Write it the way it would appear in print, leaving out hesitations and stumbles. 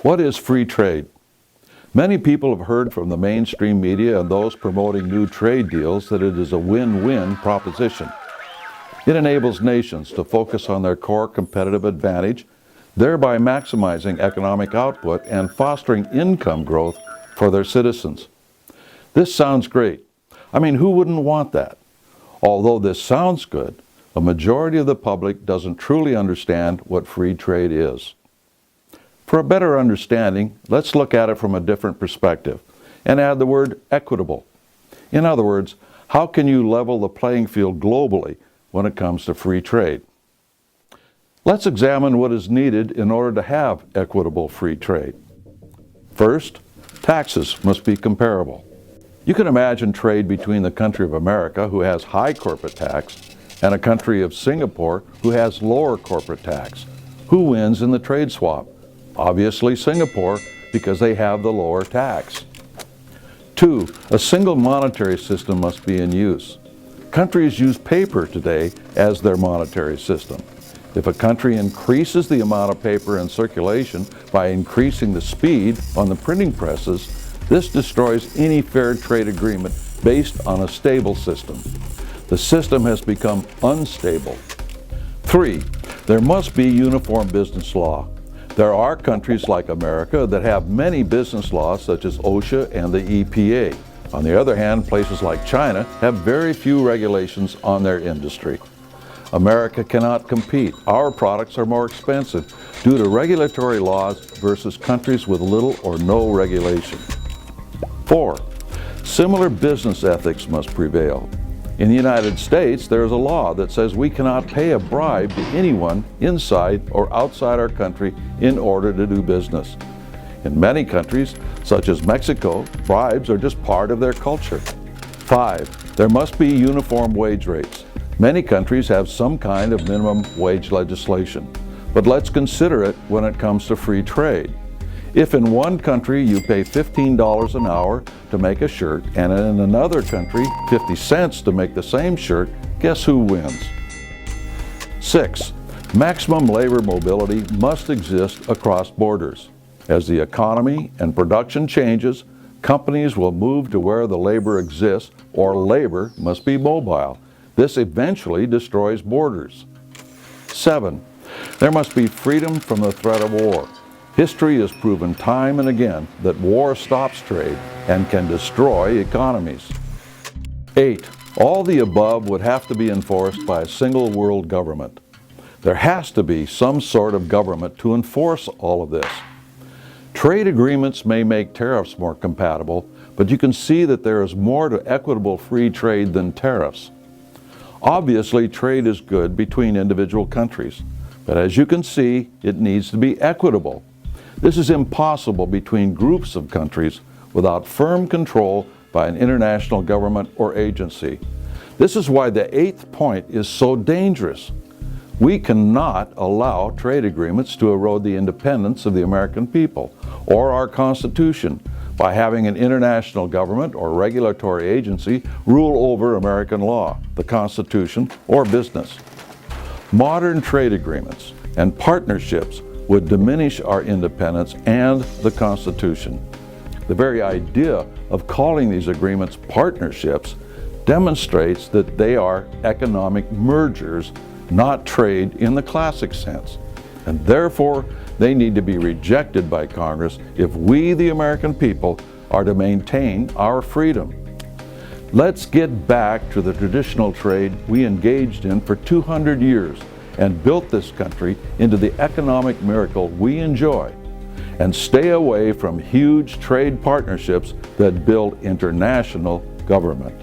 What is free trade? Many people have heard from the mainstream media and those promoting new trade deals that it is a win-win proposition. It enables nations to focus on their core competitive advantage, thereby maximizing economic output and fostering income growth for their citizens. This sounds great. I mean, who wouldn't want that? Although this sounds good, a majority of the public doesn't truly understand what free trade is. For a better understanding, let's look at it from a different perspective and add the word equitable. In other words, how can you level the playing field globally when it comes to free trade? Let's examine what is needed in order to have equitable free trade. First, taxes must be comparable. You can imagine trade between the country of America, who has high corporate tax, and a country of Singapore, who has lower corporate tax. Who wins in the trade swap? Obviously Singapore, because they have the lower tax. 2, a single monetary system must be in use. Countries use paper today as their monetary system. If a country increases the amount of paper in circulation by increasing the speed on the printing presses, this destroys any fair trade agreement based on a stable system. The system has become unstable. 3, there must be uniform business law. There are countries like America that have many business laws such as OSHA and the EPA. On the other hand, places like China have very few regulations on their industry. America cannot compete. Our products are more expensive due to regulatory laws versus countries with little or no regulation. 4, similar business ethics must prevail. In the United States, there is a law that says we cannot pay a bribe to anyone inside or outside our country in order to do business. In many countries, such as Mexico, bribes are just part of their culture. 5, there must be uniform wage rates. Many countries have some kind of minimum wage legislation, but let's consider it when it comes to free trade. If in one country you pay $15 an hour to make a shirt, and in another country 50 cents to make the same shirt, guess who wins? 6, maximum labor mobility must exist across borders. As the economy and production changes, companies will move to where the labor exists, or labor must be mobile. This eventually destroys borders. 7, there must be freedom from the threat of war. History has proven time and again that war stops trade and can destroy economies. 8, all the above would have to be enforced by a single world government. There has to be some sort of government to enforce all of this. Trade agreements may make tariffs more compatible, but you can see that there is more to equitable free trade than tariffs. Obviously, trade is good between individual countries, but as you can see, it needs to be equitable. This is impossible between groups of countries without firm control by an international government or agency. This is why the 8th point is so dangerous. We cannot allow trade agreements to erode the independence of the American people or our Constitution by having an international government or regulatory agency rule over American law, the Constitution, or business. Modern trade agreements and partnerships would diminish our independence and the Constitution. The very idea of calling these agreements partnerships demonstrates that they are economic mergers, not trade in the classic sense, and therefore they need to be rejected by Congress if we, the American people, are to maintain our freedom. Let's get back to the traditional trade we engaged in for 200 years and built this country into the economic miracle we enjoy, and stay away from huge trade partnerships that build international government.